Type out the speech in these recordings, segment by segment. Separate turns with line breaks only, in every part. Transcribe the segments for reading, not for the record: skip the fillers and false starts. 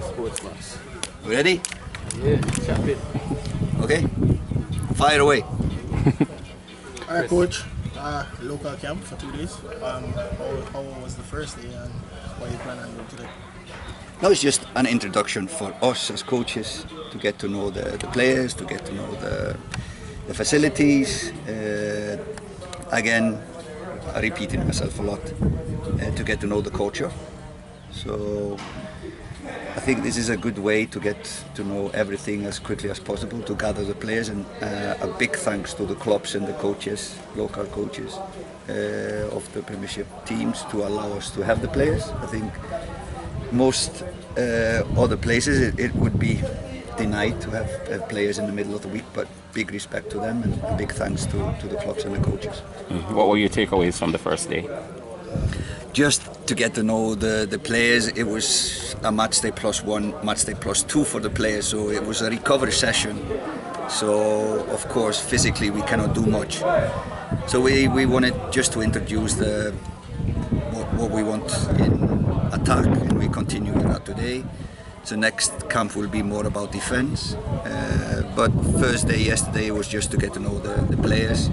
Sportsmans.
Ready?
Yeah, chop it.
Okay. Fire away.
Alright, coach. Local camp for 2 days. How was the first day and what are you planning on doing today?
That was just an introduction for us as coaches to get to know the players, to get to know the facilities. Again, I'm repeating myself a lot, to get to know the culture. So I think this is a good way to get to know everything as quickly as possible, to gather the players, and a big thanks to the clubs and the coaches, local coaches of the Premiership teams, to allow us to have the players. I think most other places it would be denied to have players in the middle of the week, but big respect to them and a big thanks to the clubs and the coaches.
What were your takeaways from the first day?
Just to get to know the players. It was a match day +1, match day +2 for the players, so it was a recovery session. So of course physically we cannot do much. So we wanted just to introduce what we want in attack, and we continue with that today. So next camp will be more about defense. But first day yesterday was just to get to know the players.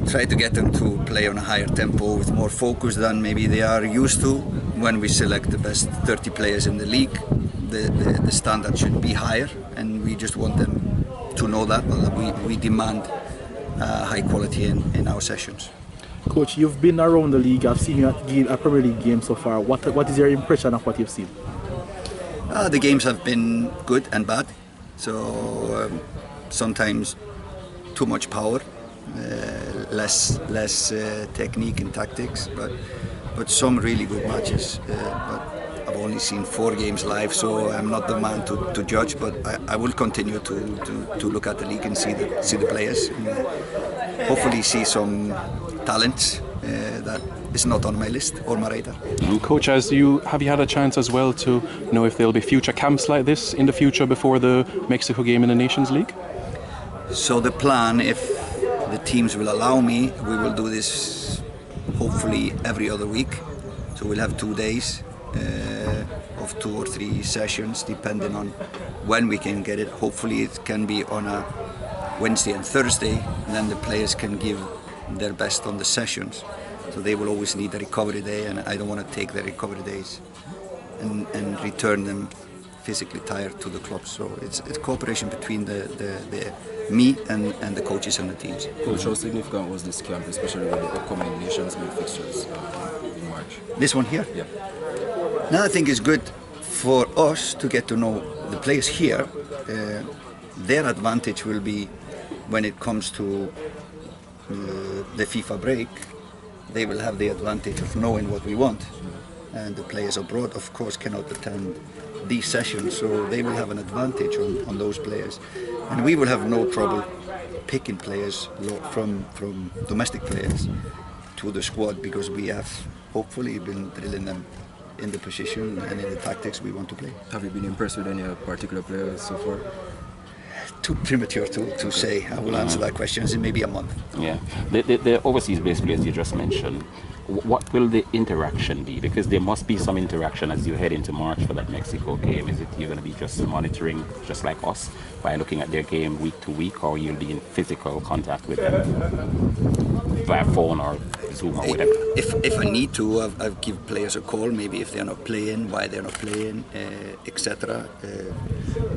Try to get them to play on a higher tempo with more focus than maybe they are used to. When we select the best 30 players in the league, the standard should be higher, and we just want them to know that we demand high quality in our sessions.
Coach, you've been around the league. I've seen you at a Premier League game so far. What is your impression of what you've seen?
The games have been good and bad. So sometimes too much power, less technique and tactics, but some really good matches. But I've only seen 4 games live, so I'm not the man to judge. But I will continue to look at the league and see the players, and hopefully see some talent that is not on my list or my radar.
Coach, have you had a chance as well to know if there'll be future camps like this in the future before the Mexico game in the Nations League?
So the plan, if the teams will allow me, we will do this hopefully every other week. So we'll have 2 days of 2 or 3 sessions, depending on when we can get it. Hopefully it can be on a Wednesday and Thursday, and then the players can give their best on the sessions. So they will always need a recovery day, and I don't want to take their recovery days and return them physically tired to the club. So it's cooperation between me and the coaches and the teams.
Coach, how significant was this camp, especially with the upcoming Nations League fixtures in March?
This one here?
Yeah.
Now I think it's good for us to get to know the players here. Their advantage will be when it comes to the FIFA break. They will have the advantage of knowing what we want, and the players abroad of course cannot attend these sessions, so they will have an advantage on those players, and we will have no trouble picking players from domestic players to the squad, because we have hopefully been drilling them in the position and in the tactics we want to play.
Have you been impressed with any particular players so far?
Too premature to say. I will answer that question in maybe a month.
Yeah, the overseas-based players you just mentioned, what will the interaction be? Because there must be some interaction as you head into March for that Mexico game. Is it you're going to be just monitoring, just like us, by looking at their game week to week, or you'll be in physical contact with them via phone or Zoom or whatever?
If I need to, I'll give players a call, maybe if they're not playing, why they're not playing, etc.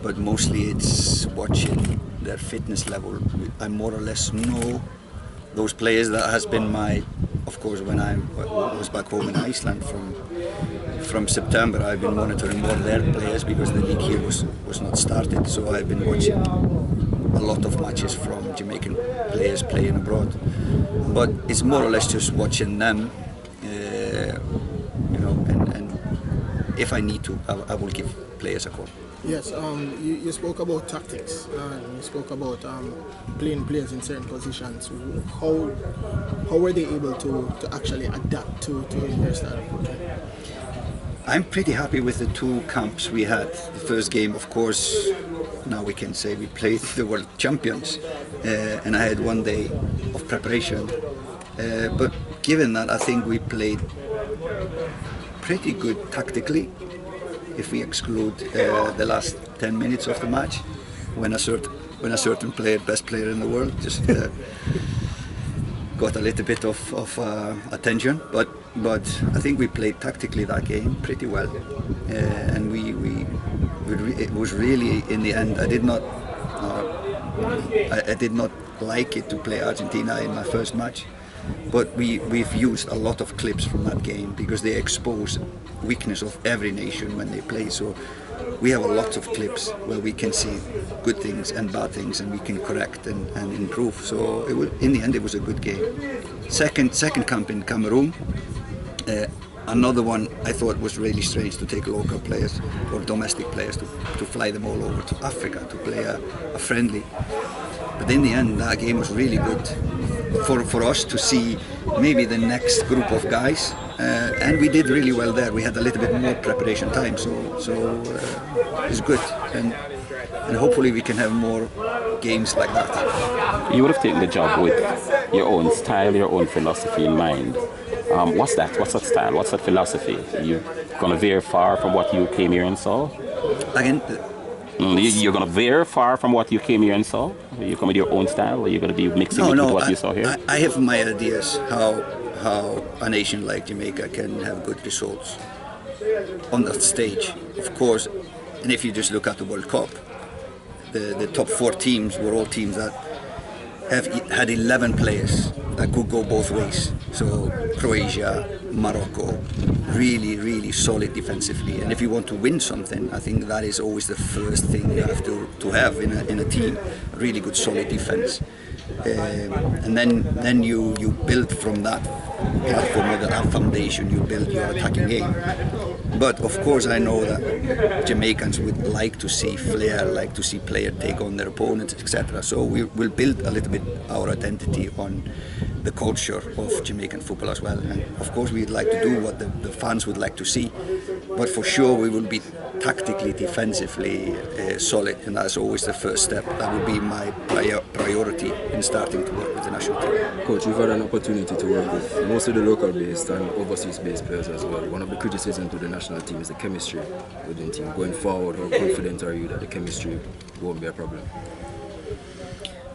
But mostly it's watching their fitness level. I more or less know those players. That has been of course, when I was back home in Iceland from September, I've been monitoring more their players because the league here was not started. So I've been watching a lot of matches from Jamaican players playing abroad. But it's more or less just watching them, and if I need to, I will give players a call.
Yes, you spoke about tactics, you spoke about playing players in certain positions. How were they able to actually adapt to your style of coaching?
I'm pretty happy with the 2 camps we had. The first game, of course, now we can say we played the world champions, and I had 1 day of preparation. But given that, I think we played pretty good tactically. if we exclude the last 10 minutes of the match, when a certain player, best player in the world, just got a little bit of attention. But I think we played tactically that game pretty well, and it was really, in the end, I did not like it to play Argentina in my first match. But we've used a lot of clips from that game because they expose weakness of every nation when they play. So we have a lot of clips where we can see good things and bad things, and we can correct and improve. So in the end, it was a good game. Second camp in Cameroon. Another one I thought was really strange, to take local players or domestic players to fly them all over to Africa to play a friendly. But in the end, that game was really good for us to see maybe the next group of guys, and we did really well there. We had a little bit more preparation time, so it's good, and hopefully we can have more games like that.
You would have taken the job with your own style, your own philosophy in mind. What's that? What's that style? What's that philosophy? Are you going to veer far from what you came here and saw?
Again,
you're going to veer far from what you came here and saw? You come with your own style, or you're going to be mixing it with what you saw here?
I have my ideas how a nation like Jamaica can have good results on that stage, of course. And if you just look at the World Cup, the top 4 teams were all teams that have had 11 players that could go both ways. So Croatia, Morocco, really, really solid defensively. And if you want to win something, I think that is always the first thing you have to have in a team, a really good solid defense. And then you build from that platform, with that foundation, you build your attacking game. But of course I know that Jamaicans would like to see flair, like to see players take on their opponents, etc. So we will build a little bit our identity on the culture of Jamaican football as well. And of course we'd like to do what the fans would like to see. But for sure we will be tactically, defensively solid, and that's always the first step. That would be my priority in starting to work with the national team.
Coach, you've had an opportunity to work with most of the local-based and overseas-based players as well. One of the criticisms to the national team is the chemistry within the team. Going forward, how confident are you that the chemistry won't be a problem?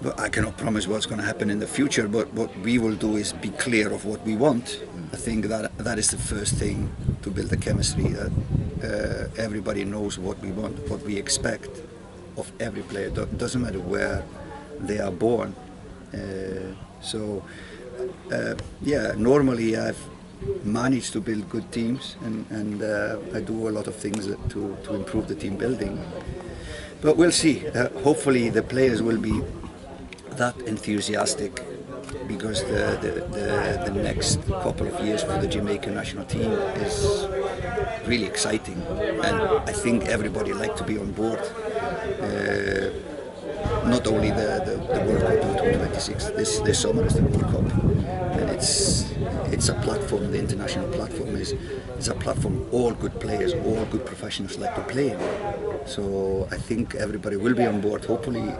But I cannot promise what's going to happen in the future, but what we will do is be clear of what we want. I think that is the first thing to build the chemistry, that everybody knows what we want, what we expect of every player. It doesn't matter where they are born. Yeah, normally I've managed to build good teams, and I do a lot of things to improve the team building. But we'll see. Hopefully the players will be that enthusiastic, because the next couple of years for the Jamaican national team is really exciting, and I think everybody like to be on board. Not only the World Cup in 2026, this summer is the World Cup, and it's a platform. The international platform is a platform all good players, all good professionals like to play in. So I think everybody will be on board. Hopefully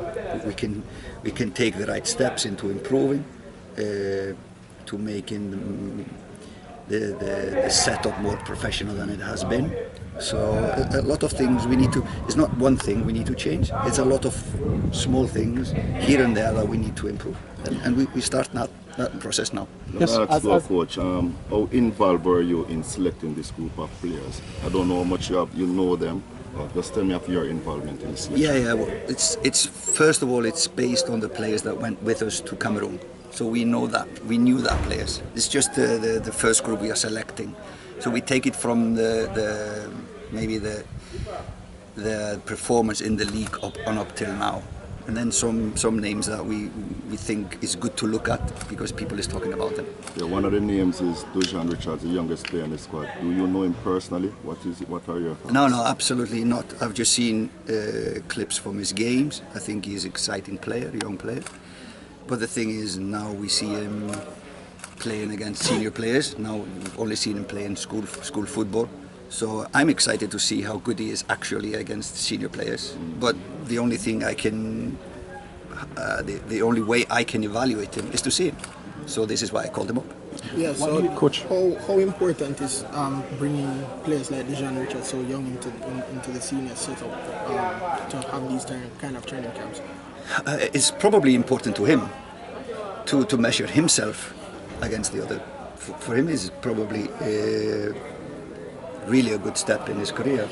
we can take the right steps into improving, to making the setup more professional than it has been. So a lot of things we need to, it's not one thing we need to change, it's a lot of small things here and there that we need to improve. And we start that process now.
Yes.
Coach, how involved were you in selecting this group of players? I don't know how much you know them, but just tell me of your involvement in selection.
Yeah. Well, it's first of all, it's based on the players that went with us to Cameroon. So we knew that players. It's just the first group we are selecting. So we take it from maybe the performance in the league up till now, and then some names that we think is good to look at because people is talking about them.
Yeah, one of the names is Dujan Richards, the youngest player in the squad. Do you know him personally? What are your thoughts?
No, absolutely not. I've just seen clips from his games. I think he's an exciting player, young player. But the thing is, now we see him playing against senior players. Now we've only seen him playing school football. So I'm excited to see how good he is actually against senior players. But the only thing I can, the only way I can evaluate him is to see him. So this is why I called him up.
Yeah, so
Coach?
how important is bringing players like Dejan Richards so young into the senior setup to have these kind of training camps?
It's probably important to him to measure himself against the other. For him, it's probably really a good step in his career.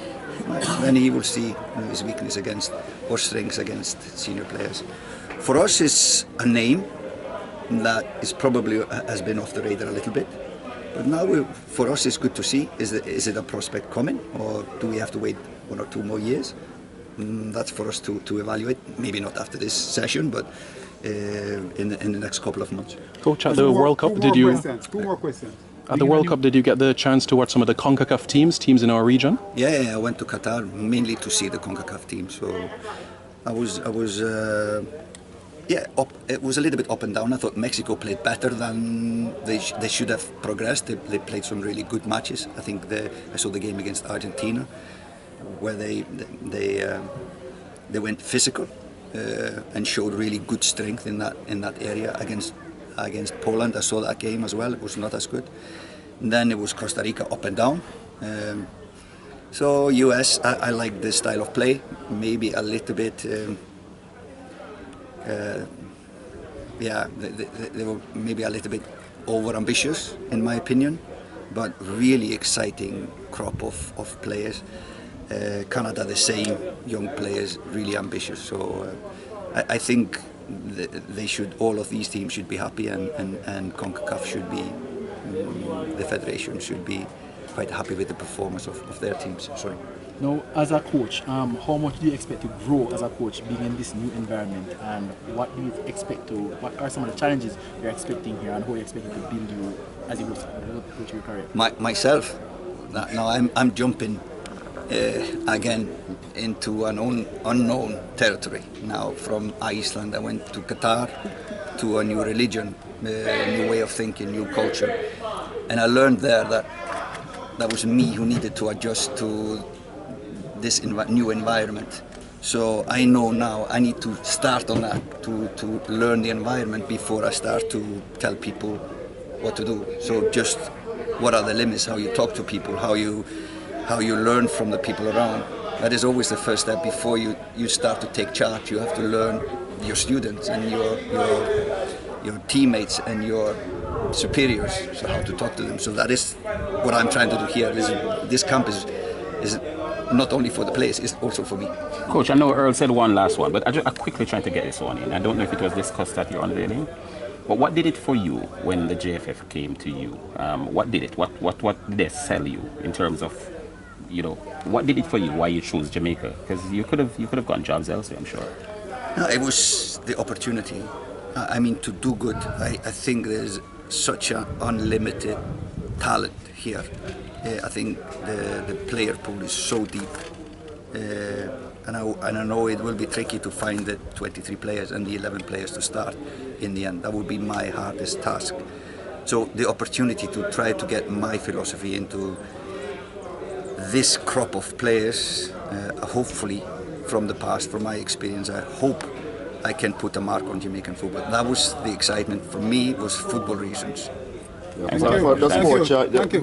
Then he will see his weakness against or strengths against senior players. For us, it's a name that is probably has been off the radar a little bit. But now, for us, it's good to see. Is it a prospect coming, or do we have to wait 1 or 2 more years? That's for us to evaluate. Maybe not after this session, but in the next couple of months.
Coach, at the World Cup, did you?
Two more questions.
At the World Cup, did you get the chance to watch some of the CONCACAF teams in our region?
Yeah, I went to Qatar mainly to see the CONCACAF team. So I was it was a little bit up and down. I thought Mexico played better than they should have progressed. They played some really good matches. I think I saw the game against Argentina, where they went physical and showed really good strength in that area against Poland. I saw that game as well. It was not as good. And then it was Costa Rica up and down. So US, I like this style of play. Maybe a little bit. They were maybe a little bit over ambitious in my opinion, but really exciting crop of players. Canada the same, young players, really ambitious. So I think all of these teams should be happy, and CONCACAF should be, the federation should be quite happy with the performance of their teams. Sorry.
Now, as a coach, how much do you expect to grow as a coach being in this new environment, and what do you what are some of the challenges you're expecting here, and how you expect it to build you as you go through your career?
Myself, now I'm jumping again into an unknown territory. Now from Iceland I went to Qatar, to a new religion, new way of thinking, new culture, and I learned there that was me who needed to adjust to this new environment. So I know now I need to start on that, to learn the environment before I start to tell people what to do. So just what are the limits, how you talk to people, how you learn from the people around. That is always the first step. Before you start to take charge, you have to learn your students and your teammates and your superiors, so how to talk to them. So that is what I'm trying to do here. This camp is not only for the players, it's also for me.
Coach, I know Earl said one last one, but I'm quickly trying to get this one in. I don't know if it was discussed at your unveiling, but what did it for you when the JFF came to you? What did it? What did they sell you in terms of, what did it for you? Why you chose Jamaica? Because you could have gone jobs elsewhere, I'm sure.
No, it was the opportunity. I mean, to do good. I think there's such an unlimited talent here. I think the player pool is so deep, and I know it will be tricky to find the 23 players and the 11 players to start in the end. That would be my hardest task. So the opportunity to try to get my philosophy into this crop of players, hopefully from the past, from my experience, I hope I can put a mark on Jamaican football. That was the excitement for me, was football reasons.
Thank you.